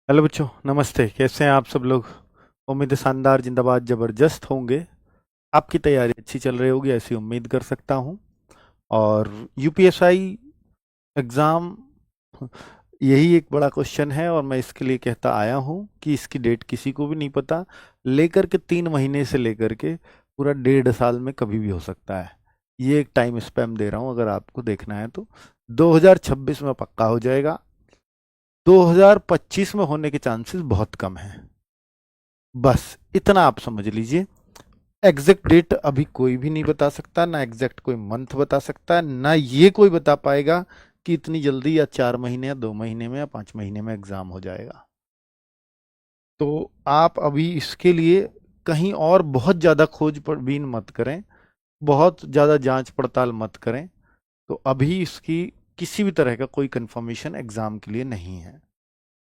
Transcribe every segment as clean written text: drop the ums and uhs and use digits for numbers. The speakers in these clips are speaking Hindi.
हेलो बच्चों, नमस्ते। कैसे हैं आप सब लोग? उम्मीद है शानदार, जिंदाबाद, जबरदस्त होंगे। आपकी तैयारी अच्छी चल रही होगी, ऐसी उम्मीद कर सकता हूं। और यूपीएसआई एग्ज़ाम, यही एक बड़ा क्वेश्चन है और मैं इसके लिए कहता आया हूं कि इसकी डेट किसी को भी नहीं पता। लेकर के 3 महीने से लेकर के पूरा 1.5 साल में कभी भी हो सकता है। ये एक टाइम स्पैम दे रहा हूं, अगर आपको देखना है तो 2026 में पक्का हो जाएगा। 2025 में होने के चांसेस बहुत कम हैं। बस इतना आप समझ लीजिए। एग्जैक्ट डेट अभी कोई भी नहीं बता सकता, ना एग्जैक्ट कोई मंथ बता सकता है, ना ये कोई बता पाएगा कि इतनी जल्दी या 4 महीने या 2 महीने में या 5 महीने में एग्जाम हो जाएगा। तो आप अभी इसके लिए कहीं और बहुत ज़्यादा खोजबीन मत करें, बहुत ज़्यादा जांच पड़ताल मत करें। तो अभी इसकी किसी भी तरह का कोई कंफर्मेशन एग्जाम के लिए नहीं है।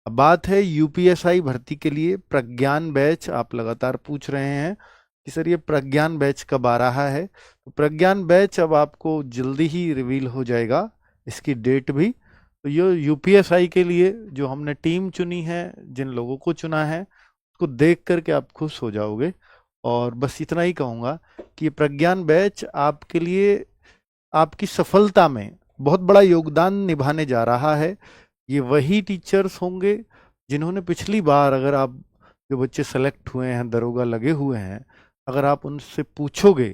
अब बात है यूपीएसआई भर्ती के लिए प्रज्ञान बैच। आप लगातार पूछ रहे हैं कि सर ये प्रज्ञान बैच कब आ रहा है। तो प्रज्ञान बैच अब आपको जल्दी ही रिवील हो जाएगा, इसकी डेट भी। तो ये यूपीएसआई के लिए जो हमने टीम चुनी है, जिन लोगों को चुना है, उसको देख करके आप खुश हो जाओगे। और बस इतना ही कहूँगा कि ये प्रज्ञान बैच आपके लिए, आपकी सफलता में बहुत बड़ा योगदान निभाने जा रहा है। ये वही टीचर्स होंगे जिन्होंने पिछली बार, अगर आप, जो बच्चे सेलेक्ट हुए हैं, दरोगा लगे हुए हैं, अगर आप उनसे पूछोगे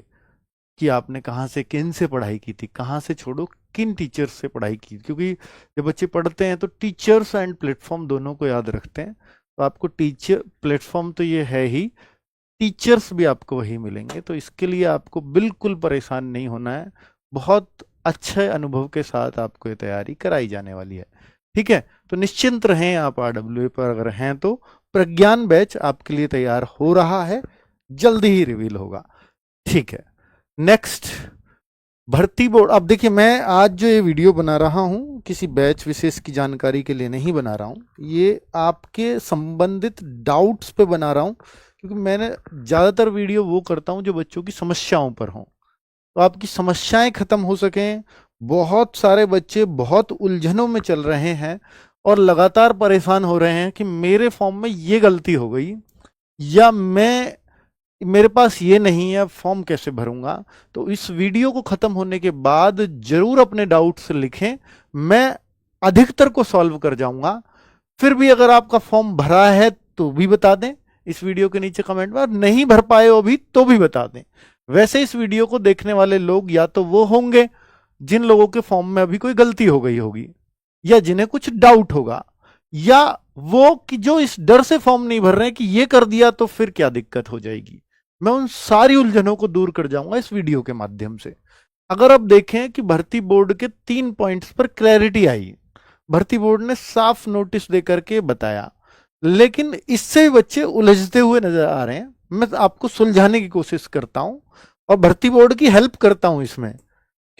कि आपने कहाँ से, किन से पढ़ाई की थी, कहाँ से छोड़ो, किन टीचर्स से पढ़ाई की, क्योंकि जब बच्चे पढ़ते हैं तो टीचर्स एंड प्लेटफॉर्म दोनों को याद रखते हैं। तो आपको टीचर प्लेटफॉर्म तो ये है ही, टीचर्स भी आपको वही मिलेंगे। तो इसके लिए आपको बिल्कुल परेशान नहीं होना है। बहुत अच्छे अनुभव के साथ आपको ये तैयारी कराई जाने वाली है। ठीक है, तो निश्चिंत रहें। आप आरडब्ल्यूए पर अगर हैं तो प्रज्ञान बैच आपके लिए तैयार हो रहा है, जल्दी ही रिवील होगा। ठीक है, नेक्स्ट, भर्ती बोर्ड। अब देखिए, मैं आज जो ये वीडियो बना रहा हूँ किसी बैच विशेष की जानकारी के लिए नहीं बना रहा हूँ, ये आपके संबंधित डाउट्स पे बना रहा हूँ। क्योंकि मैंने ज़्यादातर वीडियो वो करता हूँ जो बच्चों की समस्याओं पर हों, तो आपकी समस्याएं खत्म हो सकें। बहुत सारे बच्चे बहुत उलझनों में चल रहे हैं और लगातार परेशान हो रहे हैं कि मेरे फॉर्म में ये गलती हो गई, या मैं, मेरे पास ये नहीं है, फॉर्म कैसे भरूंगा। तो इस वीडियो को खत्म होने के बाद जरूर अपने डाउट्स लिखें, मैं अधिकतर को सॉल्व कर जाऊंगा। फिर भी अगर आपका फॉर्म भरा है तो भी बता दें इस वीडियो के नीचे कमेंट में, और नहीं भर पाए हो अभी तो भी बता दें। वैसे इस वीडियो को देखने वाले लोग या तो वो होंगे जिन लोगों के फॉर्म में अभी कोई गलती हो गई होगी, या जिन्हें कुछ डाउट होगा, या वो कि जो इस डर से फॉर्म नहीं भर रहे हैं कि ये कर दिया तो फिर क्या दिक्कत हो जाएगी। मैं उन सारी उलझनों को दूर कर जाऊंगा इस वीडियो के माध्यम से। अगर आप देखें कि भर्ती बोर्ड के 3 पॉइंट्स पर क्लैरिटी आई, भर्ती बोर्ड ने साफ नोटिस देकर के बताया, लेकिन इससे भी बच्चे उलझते हुए नजर आ रहे हैं। मैं आपको सुलझाने की कोशिश करता हूं और भर्ती बोर्ड की हेल्प करता हूं इसमें,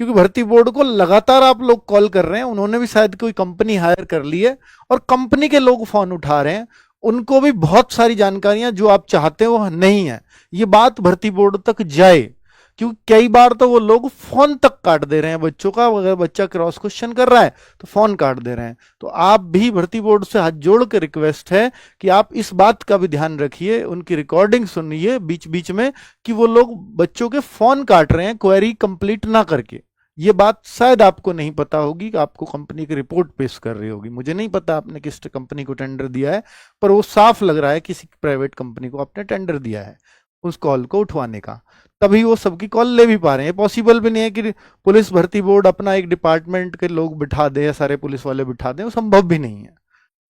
क्योंकि भर्ती बोर्ड को लगातार आप लोग कॉल कर रहे हैं। उन्होंने भी शायद कोई कंपनी हायर कर ली है और कंपनी के लोग फोन उठा रहे हैं। उनको भी बहुत सारी जानकारियां जो आप चाहते हो नहीं है, ये बात भर्ती बोर्ड तक जाए। क्योंकि कई बार तो वो लोग फोन तक काट दे रहे हैं बच्चों का, अगर बच्चा क्रॉस क्वेश्चन कर रहा है तो फोन काट दे रहे हैं। तो आप भी, भर्ती बोर्ड से हाथ जोड़ कर रिक्वेस्ट है कि आप इस बात का भी ध्यान रखिए, उनकी रिकॉर्डिंग सुनिए बीच बीच में, कि वो लोग बच्चों के फोन काट रहे हैं क्वेरी कंप्लीट ना करके। ये बात शायद आपको नहीं पता होगी कि आपको कंपनी की रिपोर्ट पेश कर रही होगी। मुझे नहीं पता आपने किस कंपनी को टेंडर दिया है, पर वो साफ लग रहा है किसी प्राइवेट कंपनी को आपने टेंडर दिया है उस कॉल को उठवाने का। तभी वो सबकी कॉल ले भी पा रहे हैं। पॉसिबल भी नहीं है कि पुलिस भर्ती बोर्ड अपना एक डिपार्टमेंट के लोग बिठा दे या सारे पुलिस वाले बिठा दें, वो संभव भी नहीं है।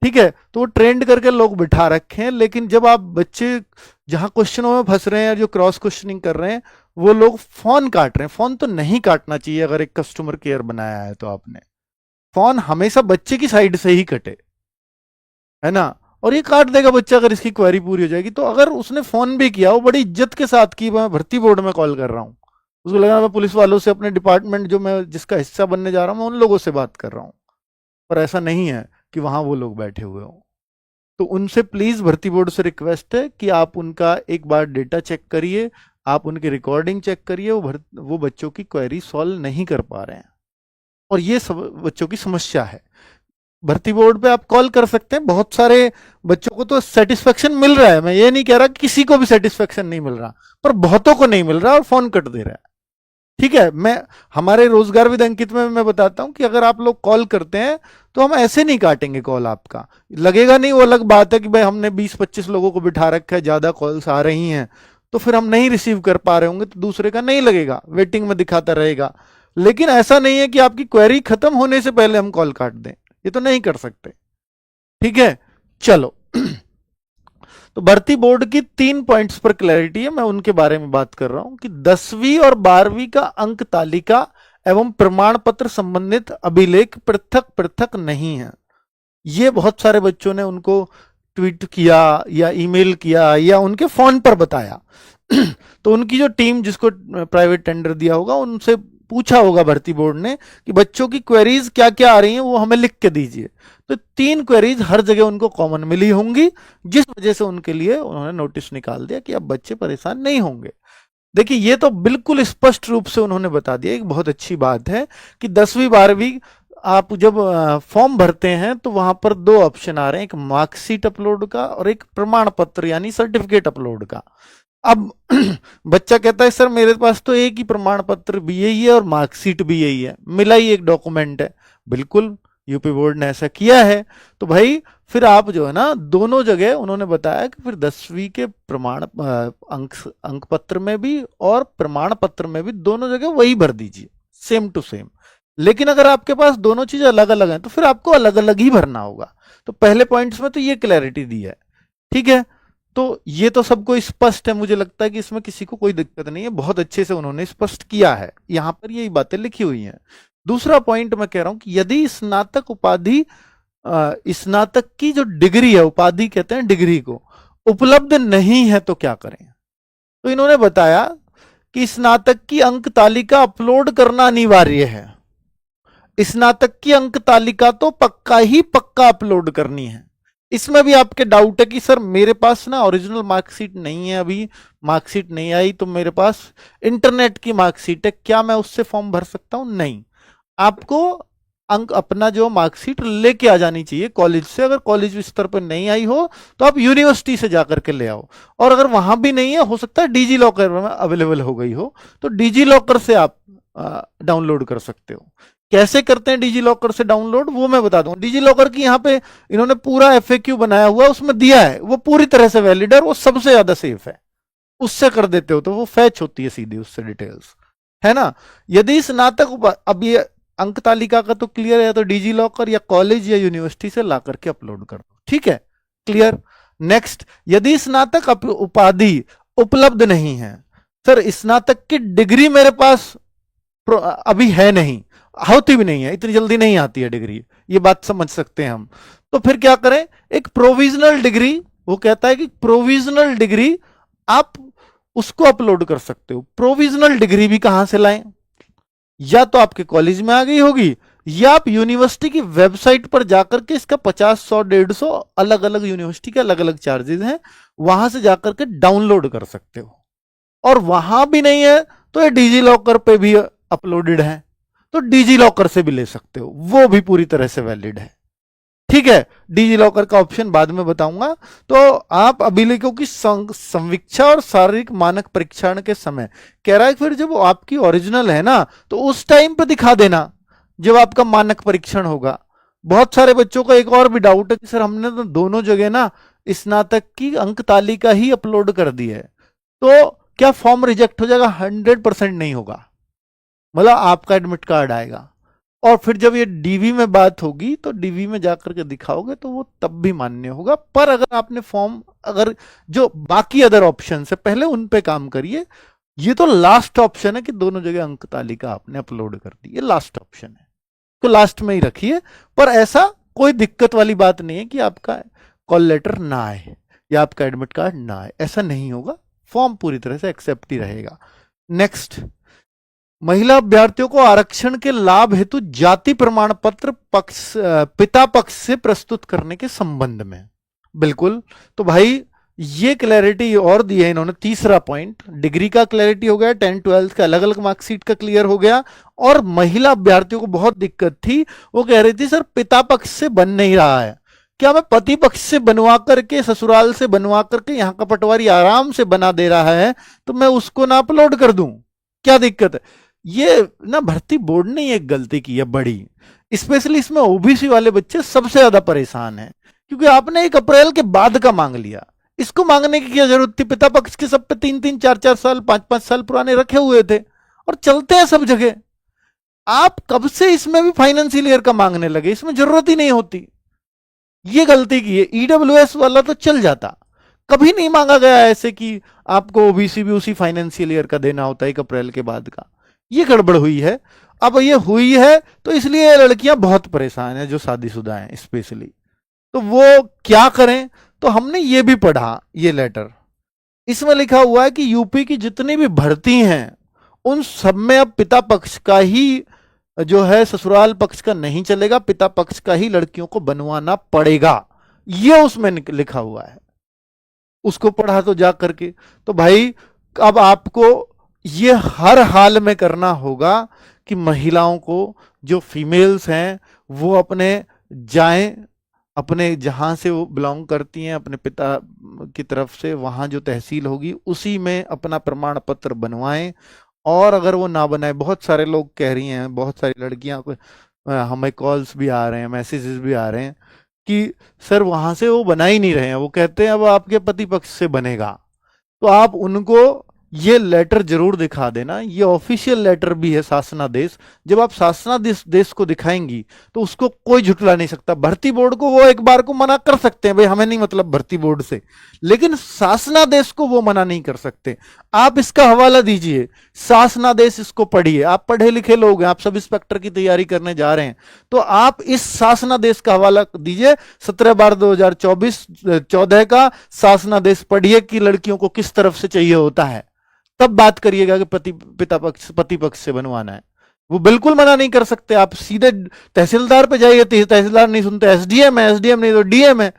ठीक है, तो वो ट्रेंड करके लोग बिठा रखे हैं। लेकिन जब आप बच्चे जहां क्वेश्चनों में फंस रहे हैं, जो क्रॉस क्वेश्चनिंग कर रहे हैं, वो लोग फोन काट रहे हैं। फोन तो नहीं काटना चाहिए। अगर एक कस्टमर केयर बनाया है तो आपने फोन हमेशा बच्चे की साइड से ही कटे, है ना। और ये काट देगा बच्चा अगर इसकी क्वेरी पूरी हो जाएगी। तो अगर उसने फोन भी किया, वो बड़ी इज्जत के साथ की, मैं भर्ती बोर्ड में कॉल कर रहा हूँ, उसको लगा मैं पुलिस वालों से, अपने डिपार्टमेंट जो मैं जिसका हिस्सा बनने जा रहा हूँ, मैं उन लोगों से बात कर रहा हूँ। पर ऐसा नहीं है कि वहां वो लोग बैठे हुए हों। तो उनसे प्लीज, भर्ती बोर्ड से रिक्वेस्ट है कि आप उनका एक बार डेटा चेक करिए, आप उनकी रिकॉर्डिंग चेक करिए। वो बच्चों की क्वेरी सॉल्व नहीं कर पा रहे हैं और ये सब बच्चों की समस्या है। भर्ती बोर्ड पे आप कॉल कर सकते हैं। बहुत सारे बच्चों को तो सेटिस्फेक्शन मिल रहा है, मैं ये नहीं कह रहा कि किसी को भी सेटिस्फेक्शन नहीं मिल रहा, पर बहुतों को नहीं मिल रहा और फोन कट दे रहा है। ठीक है, मैं हमारे रोजगार विद अंकित में मैं बताता हूं कि अगर आप लोग कॉल करते हैं तो हम ऐसे नहीं काटेंगे कॉल, आपका लगेगा नहीं, वो अलग बात है कि भाई हमने 20-25 लोगों को बिठा रखा है, ज्यादा कॉल्स आ रही हैं तो फिर हम नहीं रिसीव कर पा रहे होंगे तो दूसरे का नहीं लगेगा, वेटिंग में दिखाता रहेगा। लेकिन ऐसा नहीं है कि आपकी क्वेरी खत्म होने से पहले हम कॉल काट दें, ये तो नहीं कर सकते। ठीक है, चलो तो भर्ती बोर्ड की 3 पॉइंट्स पर क्लैरिटी है, मैं उनके बारे में बात कर रहा हूं कि 10वीं और 12वीं का अंक तालिका एवं प्रमाण पत्र संबंधित अभिलेख पृथक पृथक नहीं है। ये बहुत सारे बच्चों ने उनको ट्वीट किया या ईमेल किया या उनके फोन पर बताया तो उनकी जो टीम जिसको प्राइवेट टेंडर दिया होगा उनसे पूछा होगा भर्ती बोर्ड ने कि बच्चों की क्वेरीज क्या क्या आ रही हैं वो हमें लिख के दीजिए। तो 3 क्वेरीज हर जगह उनको कॉमन मिली होंगी, जिस वजह से उनके लिए उन्होंने नोटिस निकाल दिया कि अब बच्चे परेशान नहीं होंगे। देखिए ये तो बिल्कुल स्पष्ट रूप से उन्होंने बता दिया, एक बहुत अच्छी बात है कि 10वीं 12वीं आप जब फॉर्म भरते हैं तो वहां पर 2 ऑप्शन आ रहे हैं, एक मार्कशीट अपलोड का और एक प्रमाण पत्र यानी सर्टिफिकेट अपलोड का। अब बच्चा कहता है सर मेरे पास तो एक ही प्रमाण पत्र भी यही है और मार्कशीट भी यही है, मिला ही एक डॉक्यूमेंट है। बिल्कुल यूपी बोर्ड ने ऐसा किया है, तो भाई फिर आप जो है ना दोनों जगह उन्होंने बताया कि फिर 10वीं के प्रमाण अंक पत्र में भी और प्रमाण पत्र में भी दोनों जगह वही भर दीजिए, सेम टू सेम। लेकिन अगर आपके पास दोनों चीजें अलग अलग हैं तो फिर आपको अलग अलग ही भरना होगा। तो पहले पॉइंट्स में तो ये क्लैरिटी दी है। ठीक है, तो ये तो सबको स्पष्ट है, मुझे लगता है कि इसमें किसी को कोई दिक्कत नहीं है, बहुत अच्छे से उन्होंने स्पष्ट किया है, यहां पर यही बातें लिखी हुई हैं। दूसरा पॉइंट मैं कह रहा हूं कि यदि स्नातक उपाधि स्नातक की जो डिग्री है, उपाधि कहते हैं डिग्री को, उपलब्ध नहीं है तो क्या करें। तो इन्होंने बताया कि स्नातक की अंक तालिका अपलोड करना अनिवार्य है। स्नातक की अंक तालिका तो पक्का ही पक्का अपलोड करनी है। इसमें भी आपके डाउट है कि सर मेरे पास ना ओरिजिनल मार्कशीट नहीं है, अभी मार्कशीट नहीं आई, तो मेरे पास इंटरनेट की मार्कशीट है, क्या मैं उससे फॉर्म भर सकता हूं? नहीं, आपको अंक अपना जो मार्कशीट लेके आ जानी चाहिए कॉलेज से। अगर कॉलेज स्तर पर नहीं आई हो तो आप यूनिवर्सिटी से जाकर के ले आओ, और अगर वहां भी नहीं है, हो सकता है डिजी लॉकर में अवेलेबल हो गई हो, तो डिजी लॉकर से आप डाउनलोड कर सकते हो। कैसे करते हैं डिजी लॉकर से डाउनलोड वो मैं बता दूं। डिजी लॉकर की यहाँ पे इन्होंने पूरा एफएक्यू बनाया हुआ, उसमें दिया है, वो पूरी तरह से वैलिड है, वो सबसे ज्यादा सेफ है। उससे कर देते हो तो वो फैच होती है सीधी उससे डिटेल्स, है ना। यदि स्नातक, अब ये अंक तालिका का तो क्लियर है, तो डिजी लॉकर या कॉलेज या यूनिवर्सिटी से ला करके अपलोड कर दो। ठीक है, क्लियर। नेक्स्ट, यदि स्नातक उपाधि उपलब्ध नहीं है, सर स्नातक की डिग्री मेरे पास अभी है नहीं, होती भी नहीं है, इतनी जल्दी नहीं आती है डिग्री, ये बात समझ सकते हैं हम। तो फिर क्या करें, एक प्रोविजनल डिग्री, वो कहता है कि प्रोविजनल डिग्री आप उसको अपलोड कर सकते हो। प्रोविजनल डिग्री भी कहां से लाएं, या तो आपके कॉलेज में आ गई होगी, या आप यूनिवर्सिटी की वेबसाइट पर जाकर के, इसका 50, 100, 150 अलग अलग यूनिवर्सिटी के अलग अलग चार्जेस हैं, वहां से जाकर के डाउनलोड कर सकते हो। और वहां भी नहीं है तो ये डिजी लॉकर पे भी अपलोडेड है, तो डिजी लॉकर से भी ले सकते हो, वो भी पूरी तरह से वैलिड है। ठीक है, डिजी लॉकर का ऑप्शन बाद में बताऊंगा। तो आप अभिलेखों की संवीक्षा और शारीरिक मानक परीक्षण के समय, कह रहा है फिर जब आपकी ओरिजिनल है ना तो उस टाइम पे दिखा देना जब आपका मानक परीक्षण होगा। बहुत सारे बच्चों का एक और भी डाउट है कि सर हमने तो दोनों जगह ना स्नातक की अंक तालिका ही अपलोड कर दी है, तो क्या फॉर्म रिजेक्ट हो जाएगा? 100% नहीं होगा, मतलब आपका एडमिट कार्ड आएगा, और फिर जब ये डीवी में बात होगी तो डीवी में जाकर के दिखाओगे तो वो तब भी मान्य होगा। पर अगर आपने फॉर्म, अगर जो बाकी अदर ऑप्शन है पहले उन पे काम करिए। ये तो लास्ट ऑप्शन है कि दोनों जगह अंक तालिका आपने अपलोड कर दी, ये लास्ट ऑप्शन है, तो लास्ट में ही रखिए। पर ऐसा कोई दिक्कत वाली बात नहीं है कि आपका कॉल लेटर ना आए या आपका एडमिट कार्ड ना आए, ऐसा नहीं होगा, फॉर्म पूरी तरह से एक्सेप्ट ही रहेगा। नेक्स्ट, महिला अभ्यर्थियों को आरक्षण के लाभ हेतु जाति प्रमाण पत्र पिता पक्ष से प्रस्तुत करने के संबंध में, बिल्कुल। तो भाई ये क्लैरिटी और दी है इन्होंने। तीसरा पॉइंट, डिग्री का क्लैरिटी हो गया, 10 12 का अलग अलग मार्कशीट का क्लियर हो गया। और महिला अभ्यर्थियों को बहुत दिक्कत थी, वो कह रही थी सर पिता पक्ष से बन नहीं रहा है, क्या मैं पति पक्ष से बनवा करके, ससुराल से बनवा करके यहाँ का पटवारी आराम से बना दे रहा है, तो मैं उसको ना अपलोड कर दूं, क्या दिक्कत है? ये ना भर्ती बोर्ड ने एक गलती की है बड़ी, स्पेशली इसमें ओबीसी वाले बच्चे सबसे ज्यादा परेशान हैं, क्योंकि आपने 1 अप्रैल के बाद का मांग लिया। इसको मांगने की क्या जरूरत थी? पिता पक्ष के सब पे 3 3 4 4 साल 5 5 साल पुराने रखे हुए थे और चलते हैं सब जगह। आप कब से इसमें भी फाइनेंशियल ईयर का मांगने लगे? इसमें जरूरत ही नहीं होती। ये गलती की है। ईडब्ल्यूएस वाला तो चल जाता, कभी नहीं मांगा गया ऐसे कि आपको ओबीसी भी उसी फाइनेंशियल ईयर का देना होता है 1 अप्रैल के बाद का। ये गड़बड़ हुई है। अब ये हुई है तो इसलिए लड़कियां बहुत परेशान हैं जो शादीशुदा हैं स्पेशली। तो वो क्या करें? तो हमने ये भी पढ़ा, ये लेटर, इसमें लिखा हुआ है कि यूपी की जितनी भी भर्ती हैं उन सब में अब पिता पक्ष का ही जो है, ससुराल पक्ष का नहीं चलेगा, पिता पक्ष का ही लड़कियों को बनवाना पड़ेगा। ये उसमें लिखा हुआ है। उसको पढ़ा तो जा करके, तो भाई अब आपको ये हर हाल में करना होगा कि महिलाओं को, जो फीमेल्स हैं, वो अपने जाएं, अपने जहां से वो बिलोंग करती हैं अपने पिता की तरफ से, वहां जो तहसील होगी उसी में अपना प्रमाण पत्र बनवाएं। और अगर वो ना बनाए, बहुत सारे लोग कह रही हैं, बहुत सारी लड़कियां को हमें कॉल्स भी आ रहे हैं, मैसेजेस भी आ रहे हैं कि सर वहां से वो बना ही नहीं रहे हैं, वो कहते हैं अब आपके पति पक्ष से बनेगा। तो आप उनको ये लेटर जरूर दिखा देना। ये ऑफिशियल लेटर भी है शासनादेश। जब आप शासनादेश देश को दिखाएंगी तो उसको कोई झुटला नहीं सकता। भर्ती बोर्ड को वो एक बार को मना कर सकते हैं, भाई हमें नहीं मतलब भर्ती बोर्ड से, लेकिन शासनादेश को वो मना नहीं कर सकते। आप इसका हवाला दीजिए, शासनादेश, इसको पढ़िए। आप पढ़े लिखे लोग हैं, आप सब इंस्पेक्टर की तैयारी करने जा रहे हैं, तो आप इस शासनादेश का हवाला दीजिए। 17/12/2024 14 का शासनादेश पढ़िए कि लड़कियों को किस तरफ से चाहिए होता है, तब बात करिएगा कि पति पक्ष से बनवाना है। वो बिल्कुल मना नहीं कर सकते। आप सीधे तहसीलदार पे जाइए, तहसीलदार नहीं सुनते, एसडीएम है, एसडीएम नहीं तो डीएम है,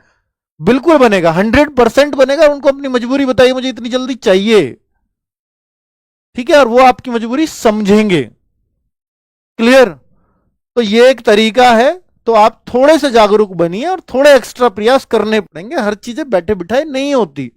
बिल्कुल बनेगा, 100% बनेगा। उनको अपनी मजबूरी बताइए, मुझे इतनी जल्दी चाहिए, ठीक है, और वो आपकी मजबूरी समझेंगे। क्लियर? तो ये एक तरीका है। तो आप थोड़े से जागरूक बनिए और थोड़े एक्स्ट्रा प्रयास करने पड़ेंगे। हर चीजें बैठे बिठाए नहीं होती।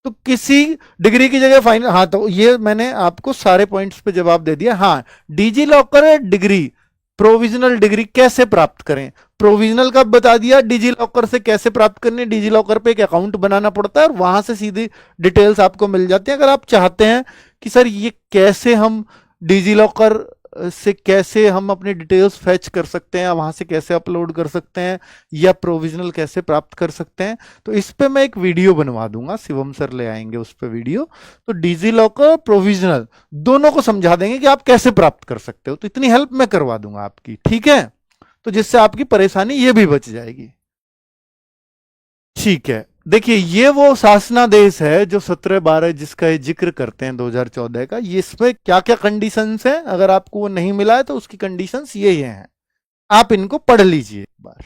तो किसी डिग्री की जगह फाइनल, हाँ, तो ये मैंने आपको सारे पॉइंट्स पे जवाब दे दिया। हाँ, digi locker degree, provisional degree कैसे प्राप्त करें, प्रोविजनल का बता दिया। डिजी लॉकर से कैसे प्राप्त करनी, डिजी लॉकर पे एक अकाउंट बनाना पड़ता है और वहां से सीधी डिटेल्स आपको मिल जाती हैं। अगर आप चाहते हैं कि सर ये कैसे हम डिजी लॉकर से कैसे हम अपनी डिटेल्स फैच कर सकते हैं, वहां से कैसे अपलोड कर सकते हैं, या प्रोविजनल कैसे प्राप्त कर सकते हैं, तो इस पे मैं एक वीडियो बनवा दूंगा, शिवम सर ले आएंगे उस पे वीडियो। तो डिजी लॉकर प्रोविजनल दोनों को समझा देंगे कि आप कैसे प्राप्त कर सकते हो। तो इतनी हेल्प मैं करवा दूंगा आपकी, ठीक है? तो जिससे आपकी परेशानी ये भी बच जाएगी। ठीक है, देखिए ये वो शासनादेश है जो 17/12 जिसका ये जिक्र करते हैं 2014 का। ये इसमें क्या क्या कंडीशंस हैं, अगर आपको वो नहीं मिला है तो उसकी कंडीशंस ये हैं, आप इनको पढ़ लीजिए एक बार,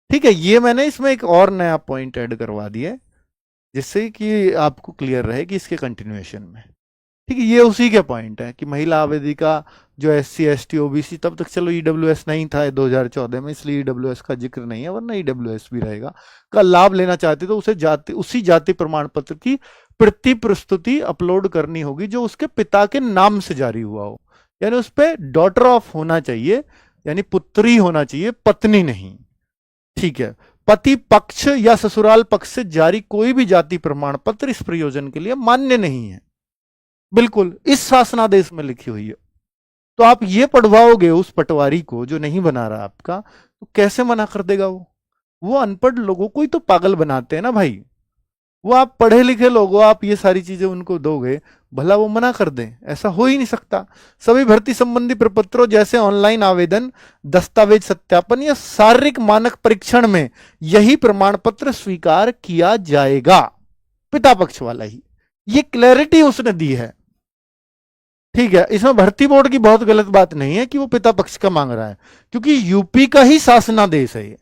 ठीक है? ये मैंने इसमें एक और नया पॉइंट ऐड करवा दिया है जिससे कि आपको क्लियर रहे कि इसके कंटिन्यूएशन में, ठीक है? ये उसी के पॉइंट है कि महिला आवेदिका जो SC ST OBC, तब तक चलो ईडब्ल्यूएस नहीं था 2014 में, इसलिए ईडब्ल्यूएस का जिक्र नहीं है, वरना ईडब्ल्यूएस भी रहेगा, का लाभ लेना चाहते तो उसे उसी जाति प्रमाण पत्र की प्रति प्रस्तुति अपलोड करनी होगी जो उसके पिता के नाम से जारी हुआ हो। यानी उस पर डॉटर ऑफ होना चाहिए, यानी पुत्री होना चाहिए, पत्नी नहीं, ठीक है? पति पक्ष या ससुराल पक्ष से जारी कोई भी जाति प्रमाण पत्र इस प्रयोजन के लिए मान्य नहीं है। बिल्कुल इस शासनादेश में लिखी हुई है। तो आप ये पढ़वाओगे उस पटवारी को जो नहीं बना रहा आपका, तो कैसे मना कर देगा वो अनपढ़ लोगों को ही तो पागल बनाते हैं ना भाई। वो आप पढ़े लिखे लोग हो, आप ये सारी चीजें उनको दोगे, भला वो मना कर दें? ऐसा हो ही नहीं सकता। सभी भर्ती संबंधी प्रपत्रों जैसे ऑनलाइन आवेदन, दस्तावेज सत्यापन या शारीरिक मानक परीक्षण में यही प्रमाण पत्र स्वीकार किया जाएगा, पिता पक्ष वाला ही। ये क्लैरिटी उसने दी है, ठीक है? इसमें भर्ती बोर्ड की बहुत गलत बात नहीं है कि वो पिता पक्ष का मांग रहा है, क्योंकि यूपी का ही शासनादेश है ये,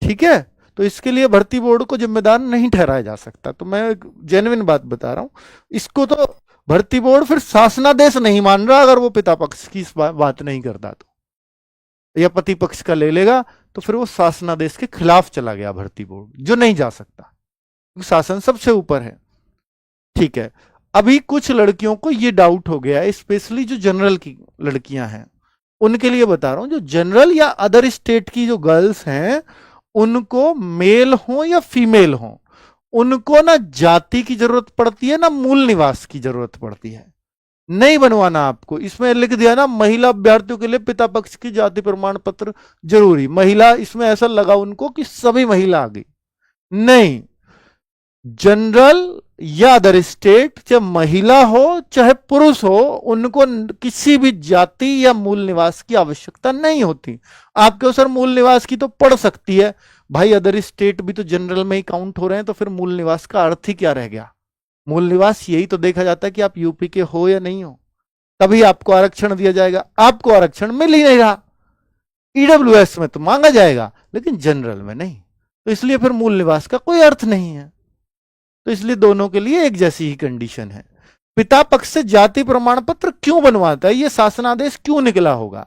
ठीक है? तो इसके लिए भर्ती बोर्ड को जिम्मेदार नहीं ठहराया जा सकता। तो मैं एक जेन्युइन बात बता रहा हूं, इसको तो भर्ती बोर्ड फिर शासनादेश नहीं मान रहा अगर वो पिता पक्ष की इस बात नहीं करता तो, या पति पक्ष का ले लेगा तो फिर वो शासनादेश के खिलाफ चला गया भर्ती बोर्ड, जो नहीं जा सकता क्योंकि शासन सबसे ऊपर है। ठीक है, अभी कुछ लड़कियों को ये डाउट हो गया है, स्पेशली जो जनरल की लड़कियां हैं उनके लिए बता रहा हूं। जो जनरल या अदर स्टेट की जो गर्ल्स हैं, उनको मेल हो या फीमेल हो, उनको ना जाति की जरूरत पड़ती है ना मूल निवास की जरूरत पड़ती है। नहीं बनवाना आपको, इसमें लिख दिया ना महिला अभ्यर्थियों के लिए पिता पक्ष की जाति प्रमाण पत्र जरूरी, महिला, इसमें ऐसा लगा उनको कि सभी महिला आ गई। नहीं, जनरल या अदर स्टेट, चाहे महिला हो चाहे पुरुष हो, उनको किसी भी जाति या मूल निवास की आवश्यकता नहीं होती। आपके सर मूल निवास की तो पड़ सकती है, भाई अदर स्टेट भी तो जनरल में ही काउंट हो रहे हैं, तो फिर मूल निवास का अर्थ ही क्या रह गया। मूल निवास यही तो देखा जाता है कि आप यूपी के हो या नहीं हो, तभी आपको आरक्षण दिया जाएगा। आपको आरक्षण मिल ही नहीं रहा, ईडब्ल्यूएस में तो मांगा जाएगा लेकिन जनरल में नहीं, तो इसलिए फिर मूल निवास का कोई अर्थ नहीं है। तो इसलिए दोनों के लिए एक जैसी ही कंडीशन है। पिता पक्ष से जाति प्रमाण पत्र क्यों बनवाता है, यह शासनादेश क्यों निकला होगा,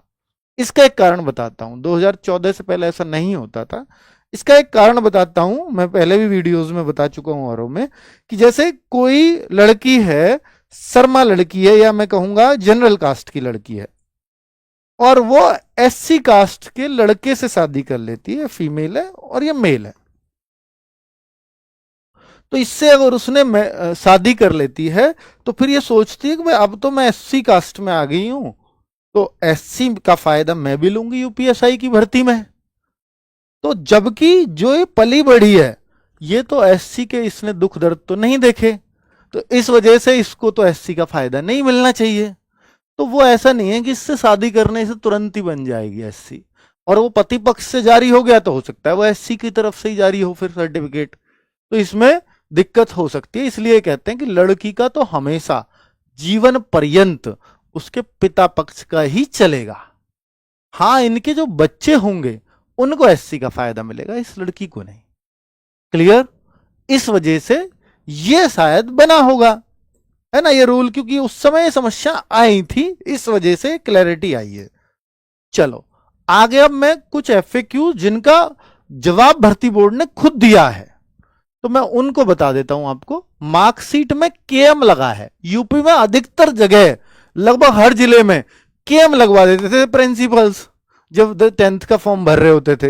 इसका एक कारण बताता हूं। 2014 से पहले ऐसा नहीं होता था। इसका एक कारण बताता हूं, मैं पहले भी वीडियोस में बता चुका हूं औरों में, कि जैसे कोई लड़की है, शर्मा लड़की है, या मैं कहूंगा जनरल कास्ट की लड़की है, और वो एससी कास्ट के लड़के से शादी कर लेती है, फीमेल है और ये मेल है, तो इससे अगर उसने शादी कर लेती है तो फिर ये सोचती है कि भाई अब तो मैं एससी कास्ट में आ गई हूं, तो एससी का फायदा मैं भी लूंगी यूपीएसआई की भर्ती में। तो जबकि जो ये पली बढ़ी है, ये तो एससी के इसने दुख दर्द तो नहीं देखे, तो इस वजह से इसको तो एससी का फायदा नहीं मिलना चाहिए। तो वो ऐसा नहीं है कि इससे शादी करने से तुरंत ही बन जाएगी एससी, और वो पति पक्ष से जारी हो गया तो हो सकता है वो एससी की तरफ से ही जारी हो फिर सर्टिफिकेट, तो इसमें दिक्कत हो सकती है। इसलिए कहते हैं कि लड़की का तो हमेशा जीवन पर्यंत उसके पिता पक्ष का ही चलेगा। हाँ, इनके जो बच्चे होंगे उनको एससी का फायदा मिलेगा, इस लड़की को नहीं। क्लियर? इस वजह से ये शायद बना होगा, है ना, ये रूल, क्योंकि उस समय समस्या आई थी, इस वजह से क्लैरिटी आई है। चलो आगे, अब मैं कुछ एफएक्यू जिनका जवाब भर्ती बोर्ड ने खुद दिया है तो मैं उनको बता देता हूं आपको। मार्कशीट में केएम लगा है, यूपी में अधिकतर जगह लगभग हर जिले में केएम लगवा देते थे प्रिंसिपल्स जब 10th का फॉर्म भर रहे होते थे,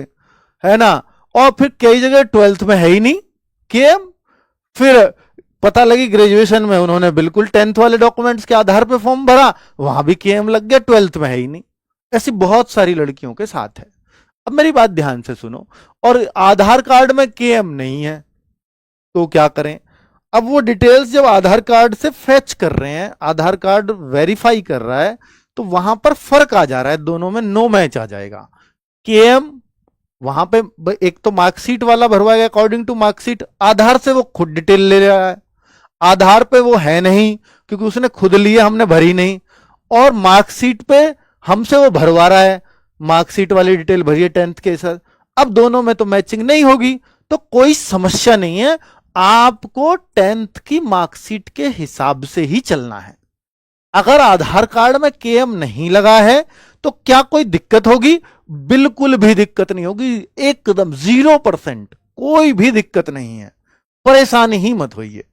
है ना, और फिर कई जगह 12th में है ही नहीं केएम, फिर पता लगी ग्रेजुएशन में उन्होंने बिल्कुल 10th वाले डॉक्यूमेंट्स के आधार पर फॉर्म भरा, वहां भी केएम लग गया, 12th में है ही नहीं। ऐसी बहुत सारी लड़कियों के साथ है। अब मेरी बात ध्यान से सुनो, और आधार कार्ड में केएम नहीं है तो क्या करें। अब वो डिटेल्स जब आधार कार्ड से फेच कर रहे हैं, आधार कार्ड वेरीफाई कर रहा है, तो वहां पर फर्क आ जा रहा है, दोनों में नो मैच आ जाएगा। केएम वहां पे एक तो मार्कशीट वाला भरवाएगा अकॉर्डिंग टू मार्कशीट, आधार से वो खुद डिटेल ले रहा है, आधार पे वो है नहीं क्योंकि उसने खुद लिया, हमने भरी नहीं, और मार्कशीट पे हमसे वो भरवा रहा है, मार्कशीट वाली डिटेल भरिए 10th के साथ। अब दोनों में तो मैचिंग नहीं होगी, तो कोई समस्या नहीं है, आपको 10th की मार्कशीट के हिसाब से ही चलना है। अगर आधार कार्ड में केएम नहीं लगा है तो क्या कोई दिक्कत होगी? बिल्कुल भी दिक्कत नहीं होगी, एकदम 0%, कोई भी दिक्कत नहीं है, परेशानी ही मत होइए।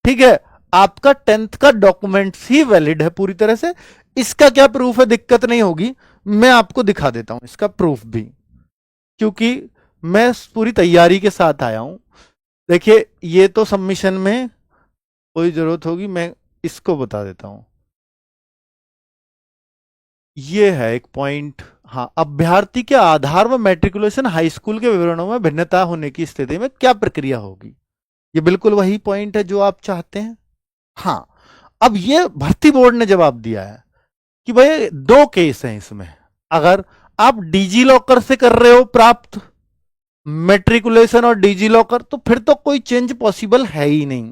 ठीक है, आपका 10th का डॉक्यूमेंट्स ही वैलिड है पूरी तरह से। इसका क्या प्रूफ है, दिक्कत नहीं होगी, मैं आपको दिखा देता हूं इसका प्रूफ भी, क्योंकि मैं पूरी तैयारी के साथ आया हूं। देखिए, ये तो सबमिशन में कोई जरूरत होगी, मैं इसको बता देता हूं। ये है एक पॉइंट, हाँ, अभ्यर्थी के आधार व मैट्रिकुलेशन हाई स्कूल के विवरणों में भिन्नता होने की स्थिति में क्या प्रक्रिया होगी। ये बिल्कुल वही पॉइंट है जो आप चाहते हैं। हाँ, अब ये भर्ती बोर्ड ने जवाब दिया है कि भाई 2 केस हैं इसमें। अगर आप डिजी लॉकर से कर रहे हो प्राप्त मैट्रिकुलेशन और डिजी लॉकर, तो फिर तो कोई चेंज पॉसिबल है ही नहीं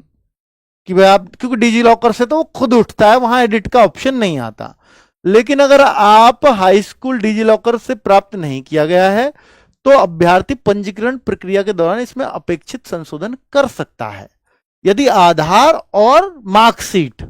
कि भाई आप, क्योंकि डिजी लॉकर से तो वो खुद उठता है, वहां एडिट का ऑप्शन नहीं आता। लेकिन अगर आप हाई स्कूल डिजी लॉकर से प्राप्त नहीं किया गया है तो अभ्यर्थी पंजीकरण प्रक्रिया के दौरान इसमें अपेक्षित संशोधन कर सकता है। यदि आधार और मार्कशीट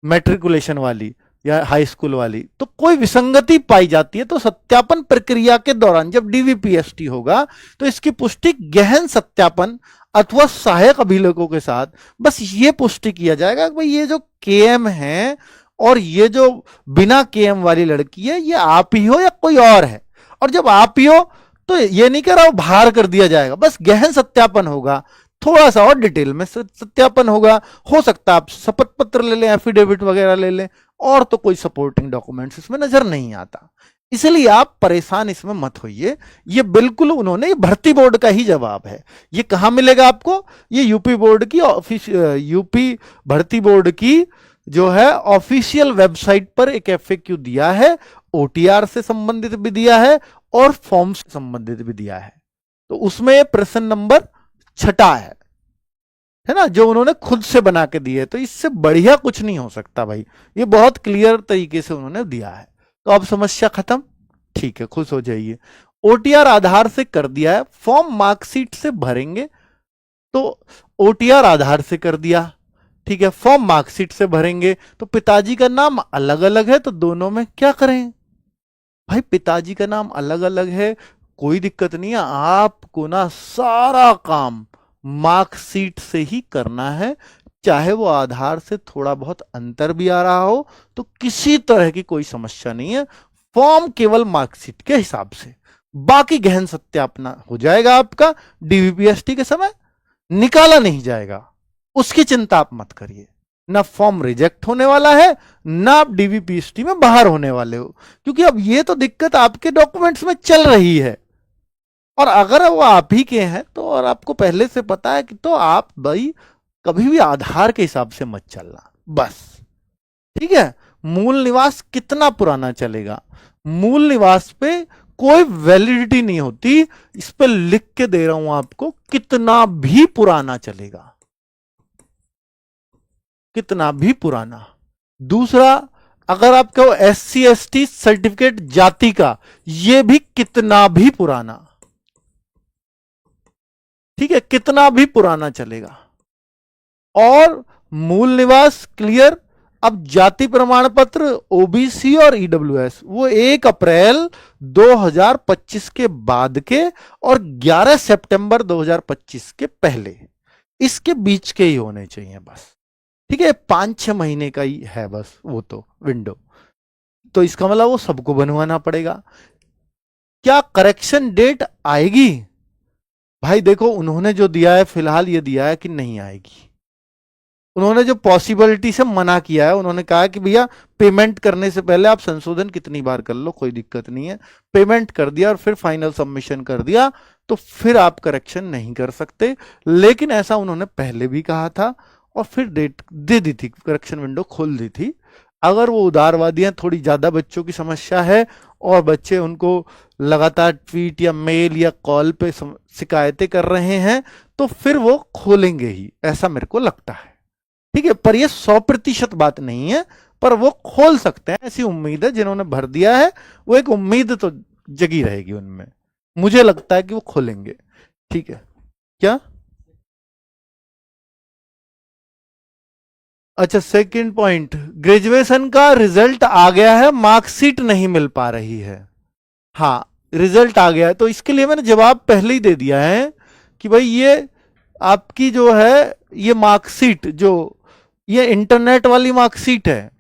मैट्रिकुलेशन वाली या हाई स्कूल वाली तो कोई विसंगति पाई जाती है तो सत्यापन प्रक्रिया के दौरान जब डीवीपीएसटी होगा तो इसकी पुष्टि गहन सत्यापन अथवा सहायक अभिलेखों के साथ बस ये पुष्टि किया जाएगा कि भाई ये जो केएम है और ये जो बिना केएम वाली लड़की है ये आप ही हो या कोई और है, और जब आप ही हो तो ये नहीं कह रहा बाहर कर दिया जाएगा, बस गहन सत्यापन होगा, थोड़ा सा और डिटेल में सत्यापन होगा। हो सकता है आप शपथ पत्र ले लें, एफिडेविट वगैरह ले लें, और तो कोई सपोर्टिंग डॉक्यूमेंट्स इसमें नजर नहीं आता। इसलिए आप परेशान इसमें मत होइए, ये बिल्कुल उन्होंने भर्ती बोर्ड का ही जवाब है। ये कहां मिलेगा आपको? ये यूपी बोर्ड की यूपी भर्ती बोर्ड की जो है ऑफिशियल वेबसाइट पर एक एफएक्यू दिया है, ओटीआर से संबंधित भी दिया है और फॉर्म से संबंधित भी दिया है। तो उसमें प्रश्न नंबर 6 है ना, जो उन्होंने खुद से बना के दिए। तो इससे बढ़िया कुछ नहीं हो सकता भाई, ये बहुत क्लियर तरीके से उन्होंने दिया है। तो अब समस्या खत्म, ठीक है, खुश हो जाइए। ओटीआर आधार से कर दिया है, फॉर्म मार्कशीट से भरेंगे तो ओटीआर आधार से कर दिया, ठीक है, फॉर्म मार्कशीट से भरेंगे तो पिताजी का नाम अलग अलग है तो दोनों में क्या करें भाई? पिताजी का नाम अलग अलग है, कोई दिक्कत नहीं है, आपको ना सारा काम मार्कशीट से ही करना है, चाहे वो आधार से थोड़ा बहुत अंतर भी आ रहा हो तो किसी तरह की कोई समस्या नहीं है। फॉर्म केवल मार्कशीट के हिसाब से, बाकी गहन सत्यापन हो जाएगा आपका, डीवीपीएसटी के समय निकाला नहीं जाएगा, उसकी चिंता आप मत करिए। ना फॉर्म रिजेक्ट होने वाला है, ना आप डीवीपीएसटी में बाहर होने वाले हो, क्योंकि अब ये तो दिक्कत आपके डॉक्यूमेंट्स में चल रही है, और अगर वो आप ही के हैं तो, और आपको पहले से पता है कि, तो आप भाई कभी भी आधार के हिसाब से मत चलना बस, ठीक है। मूल निवास कितना पुराना चलेगा? मूल निवास पे कोई वैलिडिटी नहीं होती, इस पे लिख के दे रहा हूं आपको, कितना भी पुराना चलेगा, कितना भी पुराना। दूसरा, अगर आपको SC ST सर्टिफिकेट जाति का, यह भी कितना भी पुराना, ठीक है, कितना भी पुराना चलेगा। और मूल निवास क्लियर। अब जाति प्रमाण पत्र ओबीसी और ईडब्ल्यूएस वो 1 अप्रैल 2025 के बाद के और 11 सितंबर 2025 के पहले, इसके बीच के ही होने चाहिए बस, ठीक है। 5-6 महीने का ही है बस वो तो विंडो, तो इसका मतलब वो सबको बनवाना पड़ेगा। क्या करेक्शन डेट आएगी? भाई देखो, उन्होंने जो दिया है फिलहाल ये दिया है कि नहीं आएगी। उन्होंने जो पॉसिबिलिटी से मना किया है, उन्होंने कहा कि भैया पेमेंट करने से पहले आप संशोधन कितनी बार कर लो, कोई दिक्कत नहीं है। पेमेंट कर दिया और फिर फाइनल सबमिशन कर दिया तो फिर आप करेक्शन नहीं कर सकते, लेकिन ऐसा उन्होंने पहले भी कहा था और फिर डेट दे दी थी, करेक्शन विंडो खोल दी थी। अगर वो उदारवादी हैं, थोड़ी ज्यादा बच्चों की समस्या है और बच्चे उनको लगातार ट्वीट या मेल या कॉल पे शिकायतें कर रहे हैं, तो फिर वो खोलेंगे ही, ऐसा मेरे को लगता है, ठीक है। पर ये 100% बात नहीं है, पर वो खोल सकते हैं, ऐसी उम्मीद है। जिन्होंने भर दिया है वो एक उम्मीद तो जगी रहेगी उनमें, मुझे लगता है कि वो खोलेंगे, ठीक है। क्या? अच्छा, सेकंड पॉइंट, ग्रेजुएशन का रिजल्ट आ गया है, मार्कशीट नहीं मिल पा रही है। हाँ, रिजल्ट आ गया है, तो इसके लिए मैंने जवाब पहले ही दे दिया है कि भाई ये आपकी जो है ये मार्कशीट, जो ये इंटरनेट वाली मार्कशीट है,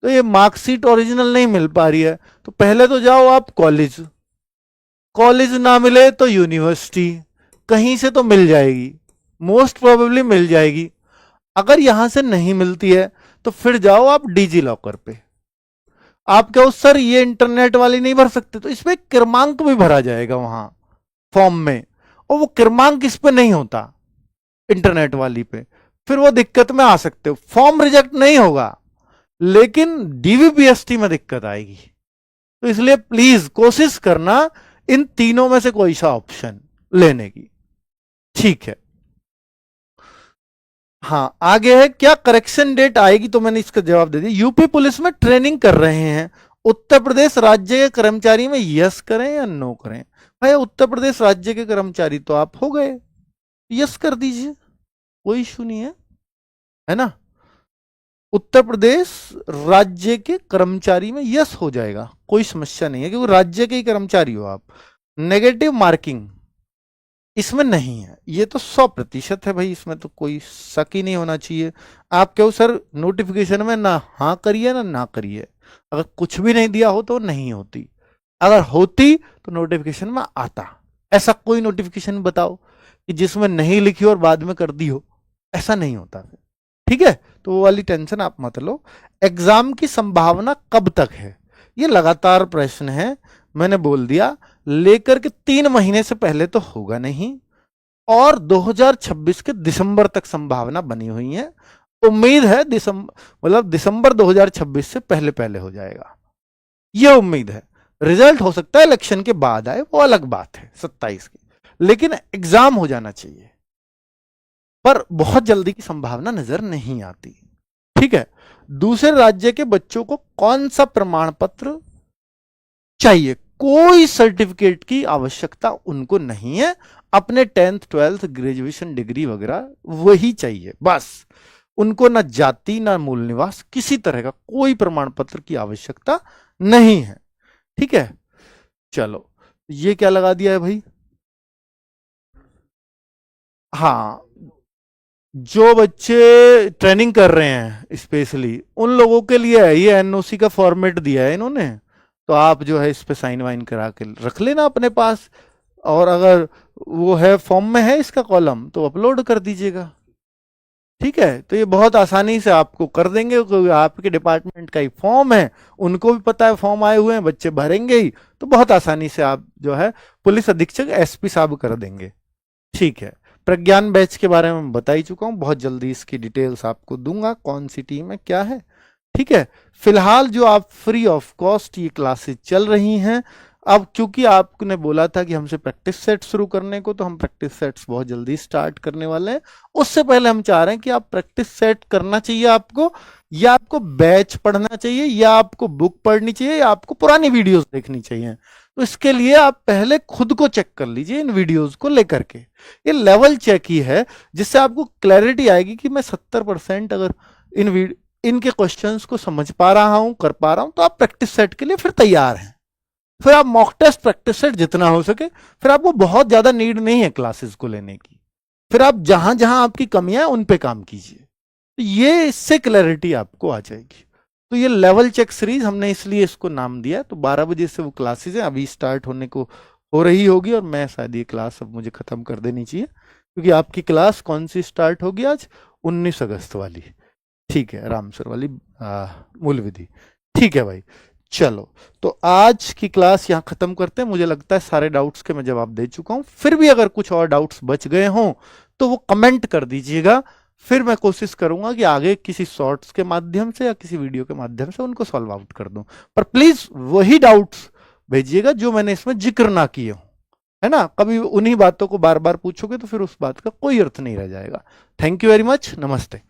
तो ये मार्कशीट ओरिजिनल नहीं मिल पा रही है। तो पहले तो जाओ आप कॉलेज, कॉलेज ना मिले तो यूनिवर्सिटी, कहीं से तो मिल जाएगी, मोस्ट प्रोबेबली मिल जाएगी। अगर यहां से नहीं मिलती है तो फिर जाओ आप डिजी लॉकर पे। आप कहो सर ये इंटरनेट वाली नहीं भर सकते, तो इसमें क्रमांक भी भरा जाएगा वहां फॉर्म में, और वो क्रमांक इस पे नहीं होता इंटरनेट वाली पे, फिर वो दिक्कत में आ सकते हो। फॉर्म रिजेक्ट नहीं होगा लेकिन डीवीपीएसटी में दिक्कत आएगी। तो इसलिए प्लीज कोशिश करना इन तीनों में से कोई सा ऑप्शन लेने की, ठीक है। हाँ, आगे है, क्या करेक्शन डेट आएगी? तो मैंने इसका जवाब दे दिया। यूपी पुलिस में ट्रेनिंग कर रहे हैं, उत्तर प्रदेश राज्य के कर्मचारी में यस करें या नो करें? भाई उत्तर प्रदेश राज्य के कर्मचारी तो आप हो गए, यस कर दीजिए, कोई इशू नहीं है ना। उत्तर प्रदेश राज्य के कर्मचारी में यस हो जाएगा, कोई समस्या नहीं है, क्योंकि राज्य के ही कर्मचारी हो आप। नेगेटिव मार्किंग इसमें नहीं है, ये तो 100% है भाई, इसमें तो कोई शक ही नहीं होना चाहिए। आप कहो सर नोटिफिकेशन में ना हाँ करिए ना करिए, अगर कुछ भी नहीं दिया हो तो नहीं होती, अगर होती तो नोटिफिकेशन में आता। ऐसा कोई नोटिफिकेशन बताओ कि जिसमें नहीं लिखी और बाद में कर दी हो, ऐसा नहीं होता। ठीक है, तो वो वाली टेंशन आप मत लो। एग्जाम की संभावना कब तक है, ये लगातार प्रश्न है, मैंने बोल दिया लेकर के 3 महीने से पहले तो होगा नहीं, और 2026 के दिसंबर तक संभावना बनी हुई है। उम्मीद है दिसंबर 2026 से पहले पहले हो जाएगा, ये उम्मीद है। रिजल्ट हो सकता है इलेक्शन के बाद आए, वो अलग बात है 27 की, लेकिन एग्जाम हो जाना चाहिए, पर बहुत जल्दी की संभावना नजर नहीं आती। ठीक है, दूसरे राज्य के बच्चों को कौन सा प्रमाण पत्र चाहिए, कोई सर्टिफिकेट की आवश्यकता उनको नहीं है, अपने 10th 12th ग्रेजुएशन डिग्री वगैरह वही चाहिए बस। उनको ना जाति ना मूल निवास किसी तरह का कोई प्रमाण पत्र की आवश्यकता नहीं है। ठीक है, चलो ये क्या लगा दिया है भाई। हाँ, जो बच्चे ट्रेनिंग कर रहे हैं स्पेशली उन लोगों के लिए है, ये एनओसी का फॉर्मेट दिया है इन्होंने, तो आप जो है इस पे साइन वाइन करा के रख लेना अपने पास, और अगर वो है फॉर्म में है इसका कॉलम तो अपलोड कर दीजिएगा। ठीक है, तो ये बहुत आसानी से आपको कर देंगे, क्योंकि आपके डिपार्टमेंट का ही फॉर्म है, उनको भी पता है फॉर्म आए हुए हैं, बच्चे भरेंगे ही, तो बहुत आसानी से आप जो है पुलिस अधीक्षक एसपी साहब कर देंगे। ठीक है, प्रज्ञान बैच के बारे में बता ही चुका हूं, बहुत जल्दी इसकी डिटेल्स आपको दूंगा, कौन सी टीम है क्या है। ठीक है, फिलहाल जो आप फ्री ऑफ कॉस्ट ये क्लासेस चल रही हैं, अब क्योंकि आपने बोला था कि हमसे प्रैक्टिस सेट शुरू करने को, तो हम प्रैक्टिस सेट्स बहुत जल्दी स्टार्ट करने वाले हैं। उससे पहले हम चाह रहे हैं कि आप प्रैक्टिस सेट करना चाहिए आपको, या आपको बैच पढ़ना चाहिए, या आपको बुक पढ़नी चाहिए, या आपको पुरानी वीडियोस देखनी चाहिए। तो इसके लिए आप पहले खुद को चेक कर लीजिए इन वीडियोस को लेकर के, ये लेवल चेक ही है, जिससे आपको क्लैरिटी आएगी कि मैं 70% अगर इनके क्वेश्चंस को समझ पा रहा हूं, कर पा रहा हूं, तो आप प्रैक्टिस सेट के लिए फिर तैयार हैं। फिर आप मॉक टेस्ट प्रैक्टिस सेट जितना हो सके, फिर आपको बहुत ज्यादा नीड नहीं है क्लासेस को लेने की, फिर आप जहां जहां आपकी कमियां हैं उन पे काम कीजिए, तो ये इससे क्लैरिटी आपको आ जाएगी। तो ये लेवल चेक सीरीज हमने इसलिए इसको नाम दिया, तो 12 बजे से वो क्लासेस हैं, अभी स्टार्ट होने को हो रही होगी, और मैं शायद ये क्लास अब मुझे खत्म कर देनी चाहिए, क्योंकि आपकी क्लास कौन सी स्टार्ट होगी आज, 19 अगस्त वाली। ठीक है, रामसर वाली मूल विधि। ठीक है भाई, चलो तो आज की क्लास यहाँ खत्म करते हैं। मुझे लगता है सारे डाउट्स के मैं जवाब दे चुका हूं, फिर भी अगर कुछ और डाउट्स बच गए हों तो वो कमेंट कर दीजिएगा, फिर मैं कोशिश करूंगा कि आगे किसी शॉर्ट्स के माध्यम से या किसी वीडियो के माध्यम से उनको सॉल्व आउट कर दूं। पर प्लीज वही डाउट्स भेजिएगा जो मैंने इसमें जिक्र ना किए हो, है ना। कभी उन्हीं बातों को बार बार पूछोगे तो फिर उस बात का कोई अर्थ नहीं रह जाएगा। थैंक यू वेरी मच, नमस्ते।